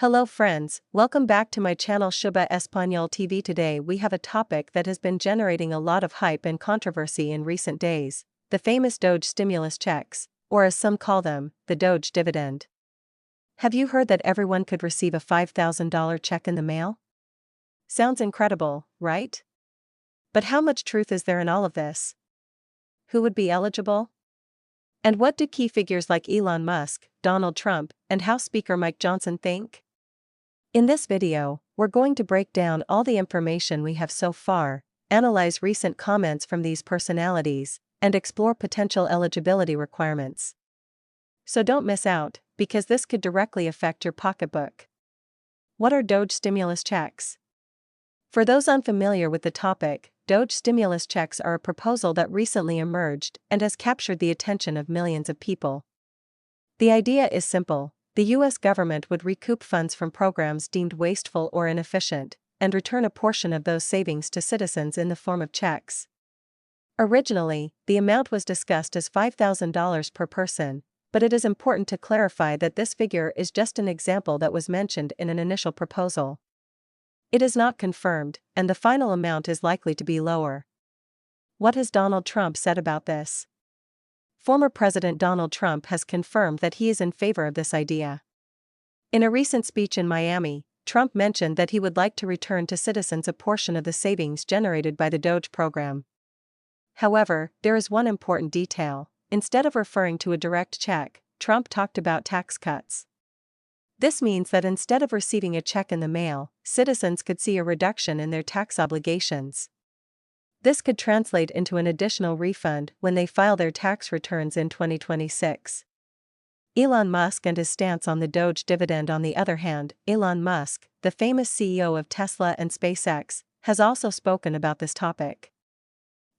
Hello friends, welcome back to my channel Shuba Español TV. Today we have a topic that has been generating a lot of hype and controversy in recent days, the famous Doge stimulus checks, or as some call them, the Doge dividend. Have you heard that everyone could receive a $5,000 check in the mail? Sounds incredible, right? But how much truth is there in all of this? Who would be eligible? And what do key figures like Elon Musk, Donald Trump, and House Speaker Mike Johnson think? In this video, we're going to break down all the information we have so far, analyze recent comments from these personalities, and explore potential eligibility requirements. So don't miss out, because this could directly affect your pocketbook. What are Doge stimulus checks? For those unfamiliar with the topic, Doge stimulus checks are a proposal that recently emerged and has captured the attention of millions of people. The idea is simple. The U.S. government would recoup funds from programs deemed wasteful or inefficient, and return a portion of those savings to citizens in the form of checks. Originally, the amount was discussed as $5,000 per person, but it is important to clarify that this figure is just an example that was mentioned in an initial proposal. It is not confirmed, and the final amount is likely to be lower. What has Donald Trump said about this? Former President Donald Trump has confirmed that he is in favor of this idea. In a recent speech in Miami, Trump mentioned that he would like to return to citizens a portion of the savings generated by the Doge program. However, there is one important detail. Instead of referring to a direct check, Trump talked about tax cuts. This means that instead of receiving a check in the mail, citizens could see a reduction in their tax obligations. This could translate into an additional refund when they file their tax returns in 2026. Elon Musk and his stance on the Doge dividend. On the other hand, Elon Musk, the famous CEO of Tesla and SpaceX, has also spoken about this topic.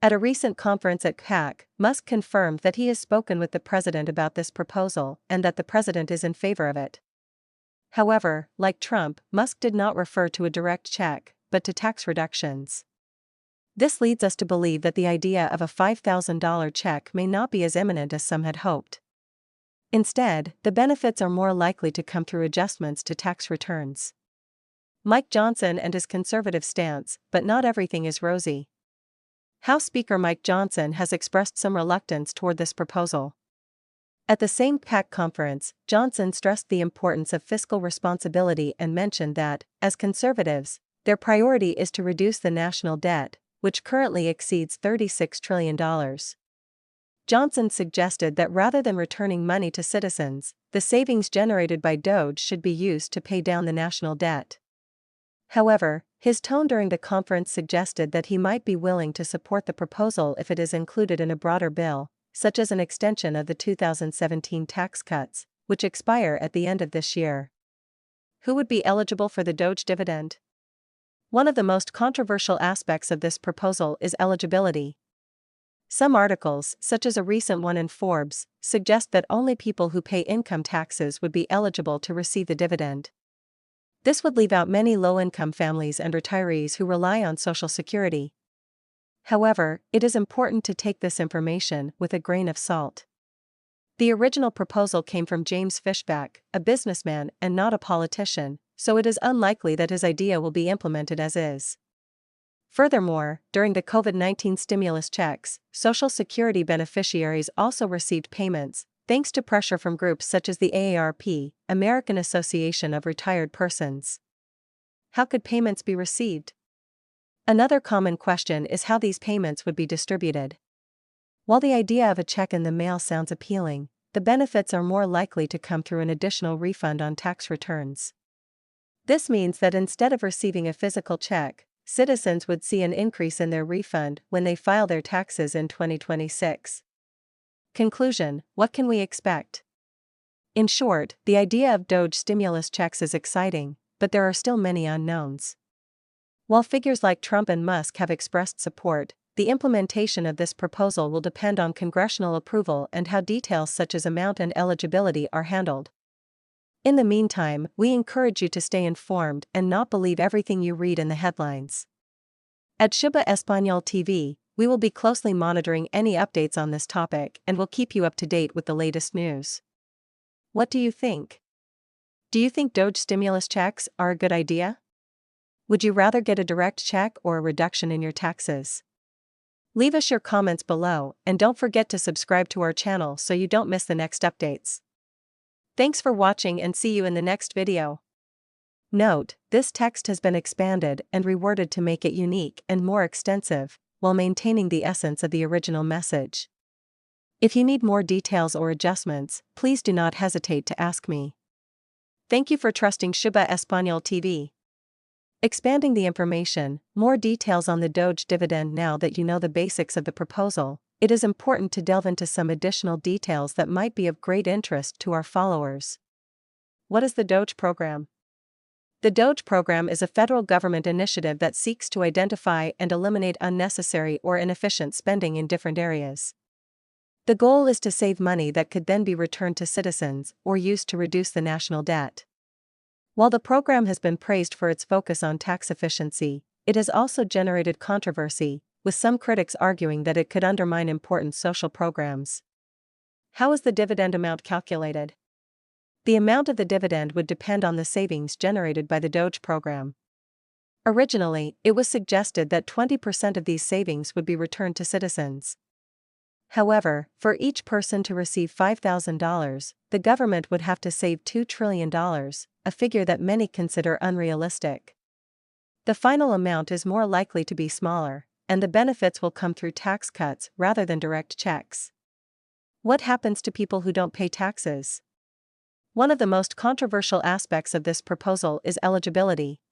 At a recent conference at CAC, Musk confirmed that he has spoken with the president about this proposal and that the president is in favor of it. However, like Trump, Musk did not refer to a direct check, but to tax reductions. This leads us to believe that the idea of a $5,000 check may not be as imminent as some had hoped. Instead, the benefits are more likely to come through adjustments to tax returns. Mike Johnson and his conservative stance, but not everything is rosy. House Speaker Mike Johnson has expressed some reluctance toward this proposal. At the same CAC conference, Johnson stressed the importance of fiscal responsibility and mentioned that, as conservatives, their priority is to reduce the national debt, which currently exceeds $36 trillion. Johnson suggested that rather than returning money to citizens, the savings generated by Doge should be used to pay down the national debt. However, his tone during the conference suggested that he might be willing to support the proposal if it is included in a broader bill, such as an extension of the 2017 tax cuts, which expire at the end of this year. Who would be eligible for the Doge dividend? One of the most controversial aspects of this proposal is eligibility. Some articles, such as a recent one in Forbes, suggest that only people who pay income taxes would be eligible to receive the dividend. This would leave out many low-income families and retirees who rely on Social Security. However, it is important to take this information with a grain of salt. The original proposal came from James Fishback, a businessman and not a politician, so it is unlikely that his idea will be implemented as is. Furthermore, during the COVID-19 stimulus checks, Social Security beneficiaries also received payments, thanks to pressure from groups such as the AARP, American Association of Retired Persons. How could payments be received? Another common question is how these payments would be distributed. While the idea of a check in the mail sounds appealing, the benefits are more likely to come through an additional refund on tax returns. This means that instead of receiving a physical check, citizens would see an increase in their refund when they file their taxes in 2026. Conclusion: what can we expect? In short, the idea of Doge stimulus checks is exciting, but there are still many unknowns. While figures like Trump and Musk have expressed support, the implementation of this proposal will depend on congressional approval and how details such as amount and eligibility are handled. In the meantime, we encourage you to stay informed and not believe everything you read in the headlines. At Shuba Español TV, we will be closely monitoring any updates on this topic and will keep you up to date with the latest news. What do you think? Do you think Doge stimulus checks are a good idea? Would you rather get a direct check or a reduction in your taxes? Leave us your comments below, and don't forget to subscribe to our channel so you don't miss the next updates. Thanks for watching and see you in the next video. Note, this text has been expanded and reworded to make it unique and more extensive, while maintaining the essence of the original message. If you need more details or adjustments, please do not hesitate to ask me. Thank you for trusting Shuba Espanol TV. Expanding the information, more details on the Doge dividend. Now that you know the basics of the proposal, it is important to delve into some additional details that might be of great interest to our followers. What is the Doge program? The Doge program is a federal government initiative that seeks to identify and eliminate unnecessary or inefficient spending in different areas. The goal is to save money that could then be returned to citizens or used to reduce the national debt. While the program has been praised for its focus on tax efficiency, it has also generated controversy, with some critics arguing that it could undermine important social programs. How is the dividend amount calculated? The amount of the dividend would depend on the savings generated by the Doge program. Originally, it was suggested that 20% of these savings would be returned to citizens. However, for each person to receive $5,000, the government would have to save $2 trillion, a figure that many consider unrealistic. The final amount is more likely to be smaller, and the benefits will come through tax cuts rather than direct checks. What happens to people who don't pay taxes? One of the most controversial aspects of this proposal is eligibility.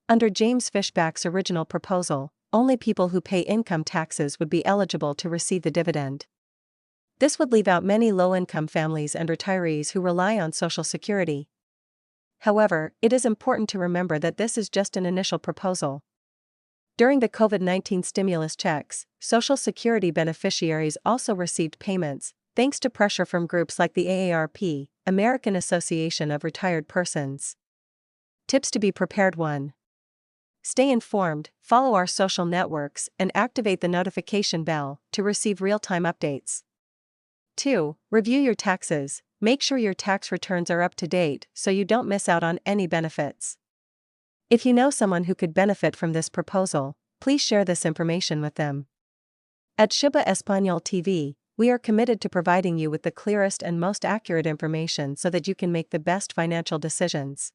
Under James Fishback's original proposal, only people who pay income taxes would be eligible to receive the dividend. This would leave out many low-income families and retirees who rely on Social Security. However, it is important to remember that this is just an initial proposal. During the COVID-19 stimulus checks, Social Security beneficiaries also received payments, thanks to pressure from groups like the AARP, American Association of Retired Persons. Tips to be prepared: 1. Stay informed, follow our social networks, and activate the notification bell to receive real-time updates. 2. Review your taxes. Make sure your tax returns are up to date so you don't miss out on any benefits. If you know someone who could benefit from this proposal, please share this information with them. At Shuba Espanol TV, we are committed to providing you with the clearest and most accurate information so that you can make the best financial decisions.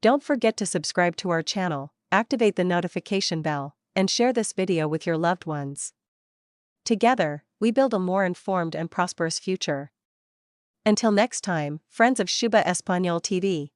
Don't forget to subscribe to our channel, activate the notification bell, and share this video with your loved ones. Together, we build a more informed and prosperous future. Until next time, friends of Shuba Espanol TV.